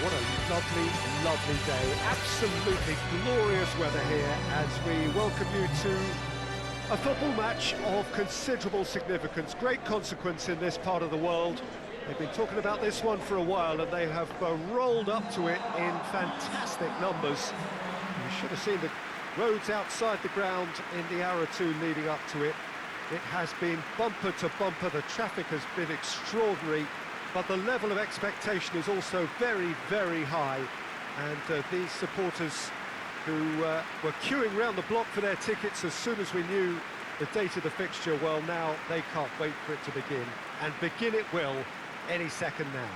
What a lovely, lovely day. Absolutely glorious weather here as we welcome you to a football match of considerable significance, great consequence in this part of the world. They've been talking about this one for a while and they have rolled up to it in fantastic numbers. You should have seen the roads outside the ground in the hour or two leading up to it. It has been bumper to bumper, the traffic has been extraordinary, but the level of expectation is also very, very high. And these supporters who were queuing round the block for their tickets as soon as we knew the date of the fixture, well, now they can't wait for it to begin. And begin it will any second now.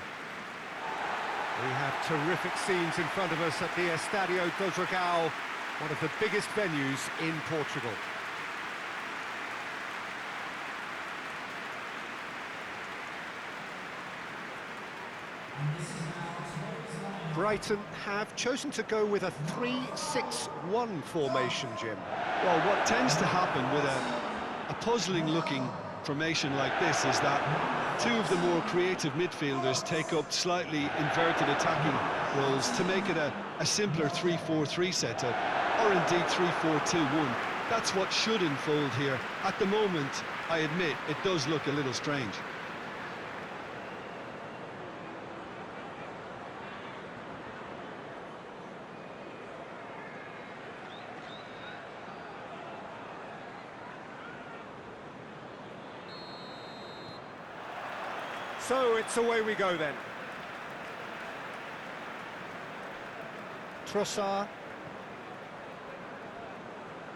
We have terrific scenes in front of us at the Estadio do Dragão, one of the biggest venues in Portugal. Brighton have chosen to go with a 3-6-1 formation, Jim. Well, what tends to happen with a puzzling-looking formation like this is that two of the more creative midfielders take up slightly inverted attacking roles to make it a simpler 3-4-3 setup, or indeed 3-4-2-1. That's what should unfold here. At the moment, I admit, it does look a little strange. So it's away we go then. Trossard.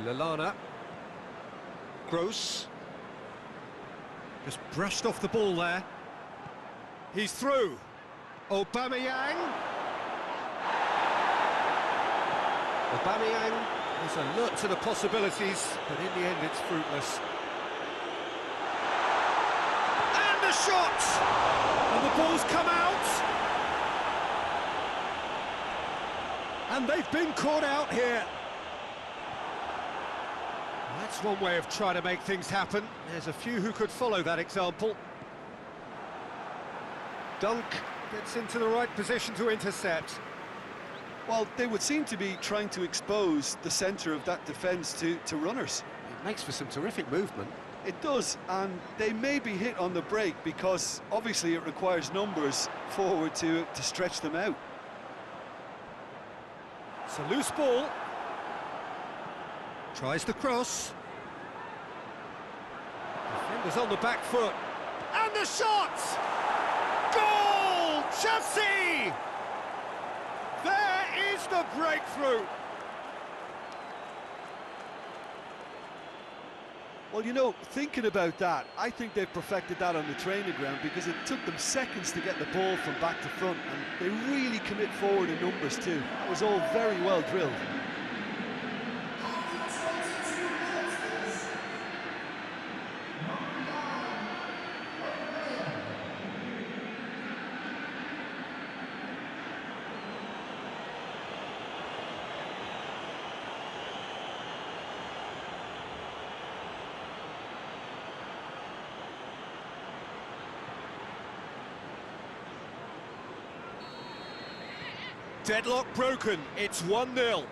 Lallana. Gross. Just brushed off the ball there. He's through. Aubameyang. Aubameyang is alert to the possibilities, but in the end it's fruitless. And a shot! And the ball's come out! And they've been caught out here. That's one way of trying to make things happen. There's a few who could follow that example. Dunk gets into the right position to intercept. Well, they would seem to be trying to expose the centre of that defence to runners. It makes for some terrific movement. It does, and they may be hit on the break because obviously it requires numbers forward to stretch them out. It's a loose ball. Tries the cross. Defender's on the back foot. And the shot! Goal! Chelsea! There is the breakthrough! Well, you know, thinking about that, I think they've perfected that on the training ground because it took them seconds to get the ball from back to front, and they really commit forward in numbers too. That was all very well drilled. Deadlock broken, it's 1-0.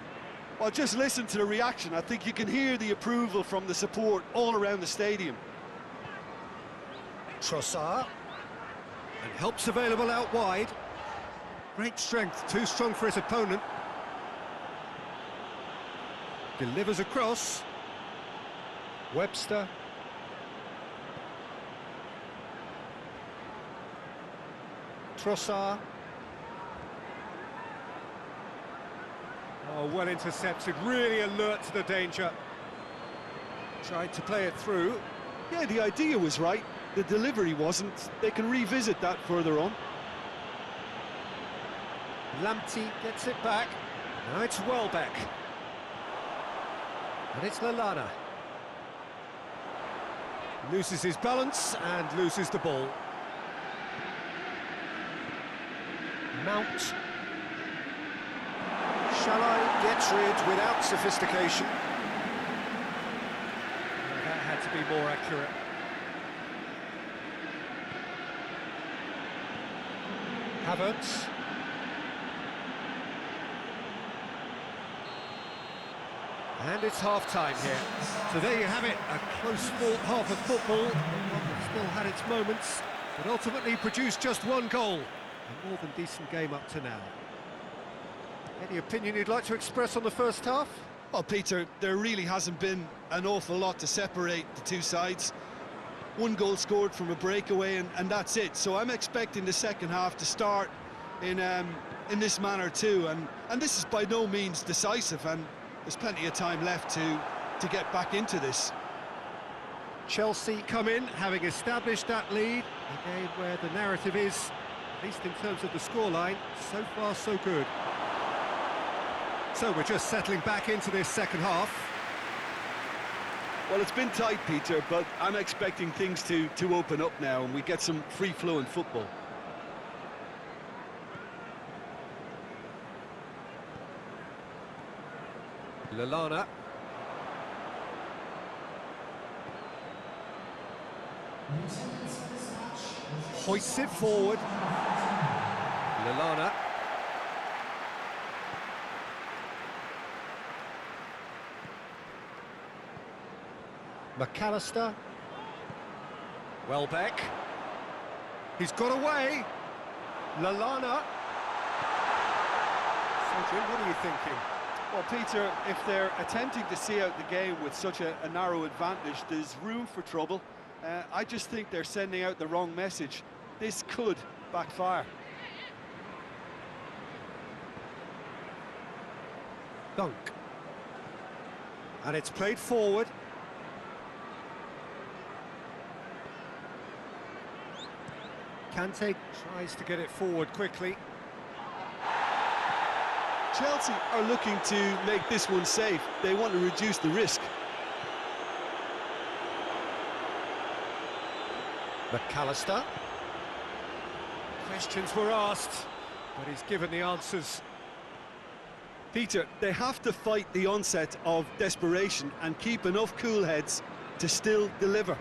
Well, just listen to the reaction. I think you can hear the approval from the support all around the stadium. Trossard. And help's available out wide. Great strength, too strong for his opponent. Delivers across. Webster. Trossard. Oh, well intercepted, really alert to the danger. Tried to play it through. Yeah, the idea was right. The delivery wasn't. They can revisit that further on. Lamptey gets it back. Now it's Welbeck. And it's Lallana. Loses his balance and loses the ball. Mount. Shalai gets rid without sophistication. That had to be more accurate. Havertz. And it's half-time here. So there you have it, a close fought half of football. One that still had its moments, but ultimately produced just one goal. A more than decent game up to now. Any opinion you'd like to express on the first half? Well, Peter, there really hasn't been an awful lot to separate the two sides. One goal scored from a breakaway, and that's it. So I'm expecting the second half to start in this manner too. And this is by no means decisive, and there's plenty of time left to get back into this. Chelsea come in, having established that lead. A game where the narrative is, at least in terms of the scoreline, so far so good. So we're just settling back into this second half. Well, it's been tight, Peter, but I'm expecting things to open up now, and we get some free-flowing football. Lallana. Hoists it forward. Lallana. McAllister. Welbeck. He's got away. Lallana. So, Jim, what are you thinking? Well, Peter, if they're attempting to see out the game with such a narrow advantage, there's room for trouble. I just think they're sending out the wrong message. This could backfire. Dunk. And it's played forward. Kante tries to get it forward quickly. Chelsea are looking to make this one safe. They want to reduce the risk. McAllister. Questions were asked, but he's given the answers. Peter, they have to fight the onset of desperation and keep enough cool heads to still deliver.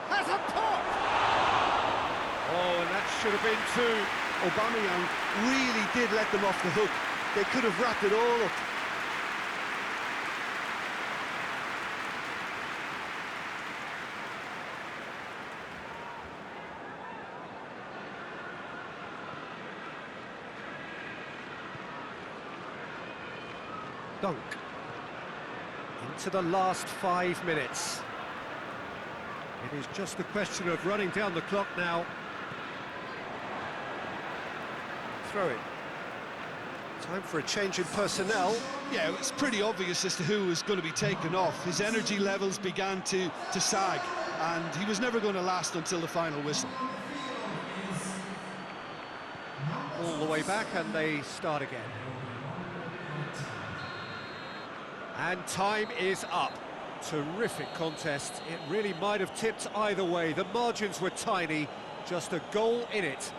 Has a pop! Oh, and that should have been two. Aubameyang really did let them off the hook. They could have wrapped it all up. Dunk. Into the last 5 minutes. It is just a question of running down the clock now. Throw it. Time for a change in personnel. Yeah, it's pretty obvious as to who was going to be taken off. His energy levels began to sag, and he was never going to last until the final whistle. All the way back, and they start again. And time is up. Terrific contest. It really might have tipped either way. The margins were tiny, just a goal in it.